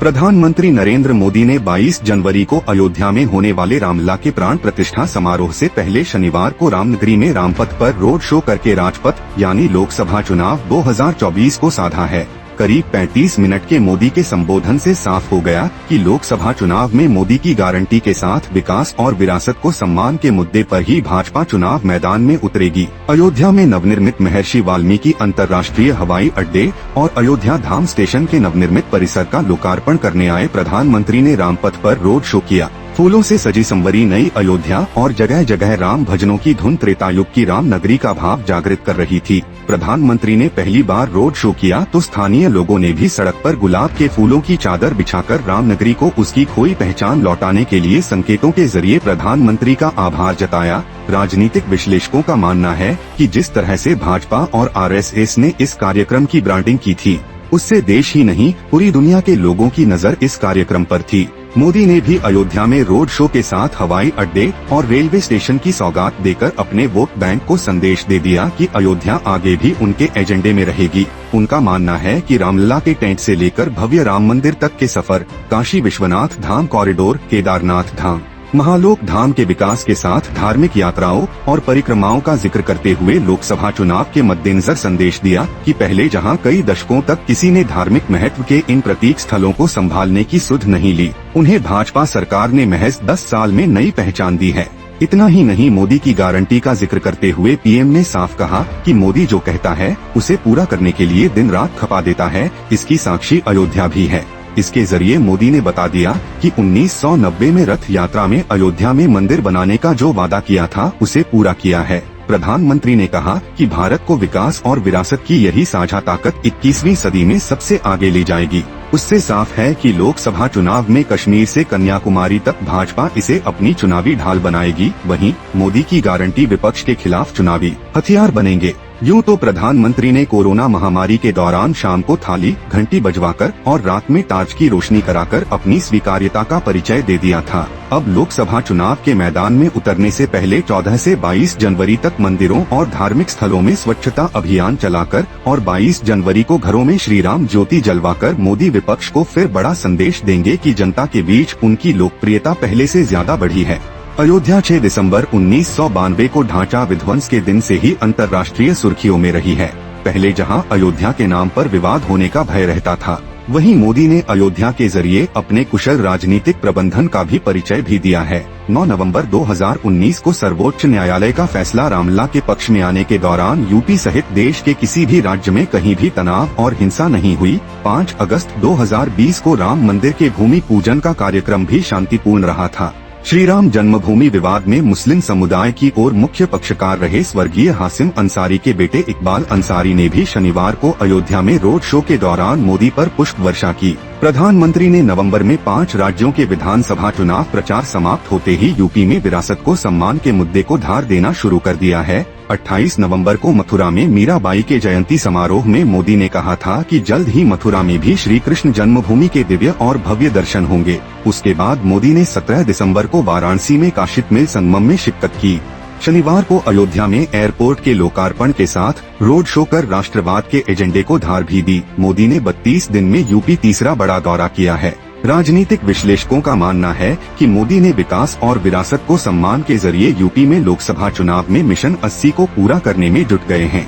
प्रधानमंत्री नरेंद्र मोदी ने 22 जनवरी को अयोध्या में होने वाले रामलला के प्राण प्रतिष्ठा समारोह से पहले शनिवार को रामनगरी में रामपथ पर रोड शो करके राजपथ यानी लोकसभा चुनाव 2024 को साधा है। करीब 35 मिनट के मोदी के संबोधन से साफ हो गया कि लोकसभा चुनाव में मोदी की गारंटी के साथ विकास और विरासत को सम्मान के मुद्दे पर ही भाजपा चुनाव मैदान में उतरेगी। अयोध्या में नवनिर्मित महर्षि वाल्मीकि अंतर्राष्ट्रीय हवाई अड्डे और अयोध्या धाम स्टेशन के नवनिर्मित परिसर का लोकार्पण करने आए प्रधानमंत्री ने रामपथ पर रोड शो किया। फूलों से सजी संवरी नई अयोध्या और जगह जगह राम भजनों की धुन त्रेतायुग की राम नगरी का भाव जागृत कर रही थी। प्रधानमंत्री ने पहली बार रोड शो किया तो स्थानीय लोगों ने भी सड़क पर गुलाब के फूलों की चादर बिछाकर राम नगरी को उसकी खोई पहचान लौटाने के लिए संकेतों के जरिए प्रधानमंत्री का आभार जताया। राजनीतिक विश्लेषकों का मानना है कि जिस तरह से भाजपा और आरएसएस ने इस कार्यक्रम की ब्रांडिंग की थी, उससे देश ही नहीं पूरी दुनिया के लोगों की नजर इस कार्यक्रम पर थी। मोदी ने भी अयोध्या में रोड शो के साथ हवाई अड्डे और रेलवे स्टेशन की सौगात देकर अपने वोट बैंक को संदेश दे दिया कि अयोध्या आगे भी उनके एजेंडे में रहेगी। उनका मानना है कि रामलला के टेंट से लेकर भव्य राम मंदिर तक के सफर, काशी विश्वनाथ धाम कॉरिडोर, केदारनाथ धाम, महालोक धाम के विकास के साथ धार्मिक यात्राओं और परिक्रमाओं का जिक्र करते हुए लोकसभा चुनाव के मद्देनजर संदेश दिया कि पहले जहां कई दशकों तक किसी ने धार्मिक महत्व के इन प्रतीक स्थलों को संभालने की सुध नहीं ली, उन्हें भाजपा सरकार ने महज 10 साल में नई पहचान दी है। इतना ही नहीं, मोदी की गारंटी का जिक्र करते हुए पीएम ने साफ कहा कि मोदी जो कहता है उसे पूरा करने के लिए दिन रात खपा देता है। इसकी साक्षी अयोध्या भी है। इसके जरिए मोदी ने बता दिया कि 1990 में रथ यात्रा में अयोध्या में मंदिर बनाने का जो वादा किया था उसे पूरा किया है। प्रधानमंत्री ने कहा कि भारत को विकास और विरासत की यही साझा ताकत 21वीं सदी में सबसे आगे ले जाएगी। उससे साफ है कि लोकसभा चुनाव में कश्मीर से कन्याकुमारी तक भाजपा इसे अपनी चुनावी ढाल बनाएगी। वहीं मोदी की गारंटी विपक्ष के खिलाफ चुनावी हथियार बनेंगे। यूं तो प्रधानमंत्री ने कोरोना महामारी के दौरान शाम को थाली घंटी बजवाकर और रात में टार्च की रोशनी कराकर अपनी स्वीकार्यता का परिचय दे दिया था। अब लोकसभा चुनाव के मैदान में उतरने से पहले 14 से 22 जनवरी तक मंदिरों और धार्मिक स्थलों में स्वच्छता अभियान चलाकर और 22 जनवरी को घरों में श्री राम ज्योति जलवाकर मोदी विपक्ष को फिर बड़ा संदेश देंगे कि जनता के बीच उनकी लोकप्रियता पहले से ज्यादा बढ़ी है। अयोध्या 6 दिसंबर 1992 को ढांचा विध्वंस के दिन से ही अंतर्राष्ट्रीय सुर्खियों में रही है। पहले जहां अयोध्या के नाम पर विवाद होने का भय रहता था, वहीं मोदी ने अयोध्या के जरिए अपने कुशल राजनीतिक प्रबंधन का भी परिचय भी दिया है। 9 नवंबर 2019 को सर्वोच्च न्यायालय का फैसला रामलला के पक्ष में आने के दौरान यूपी सहित देश के किसी भी राज्य में कहीं भी तनाव और हिंसा नहीं हुई। 5 अगस्त 2020 को राम मंदिर के भूमि पूजन का कार्यक्रम भी शांतिपूर्ण रहा था। श्री राम जन्मभूमि विवाद में मुस्लिम समुदाय की ओर मुख्य पक्षकार रहे स्वर्गीय हासिम अंसारी के बेटे इकबाल अंसारी ने भी शनिवार को अयोध्या में रोड शो के दौरान मोदी पर पुष्प वर्षा की। प्रधानमंत्री ने नवंबर में 5 राज्यों के विधानसभा चुनाव प्रचार समाप्त होते ही यूपी में विरासत को सम्मान के मुद्दे को धार देना शुरू कर दिया है। 28 नवंबर को मथुरा में मीराबाई के जयंती समारोह में मोदी ने कहा था कि जल्द ही मथुरा में भी श्री कृष्ण जन्मभूमि के दिव्य और भव्य दर्शन होंगे। उसके बाद मोदी ने 17 दिसंबर को वाराणसी में काशिद मिल संगमम में शिरकत की। शनिवार को अयोध्या में एयरपोर्ट के लोकार्पण के साथ रोड शो कर राष्ट्रवाद के एजेंडे को धार भी दी। मोदी ने 32 दिन में यूपी तीसरा बड़ा दौरा किया है। राजनीतिक विश्लेषकों का मानना है कि मोदी ने विकास और विरासत को सम्मान के जरिए यूपी में लोकसभा चुनाव में मिशन 80 को पूरा करने में जुट गए हैं।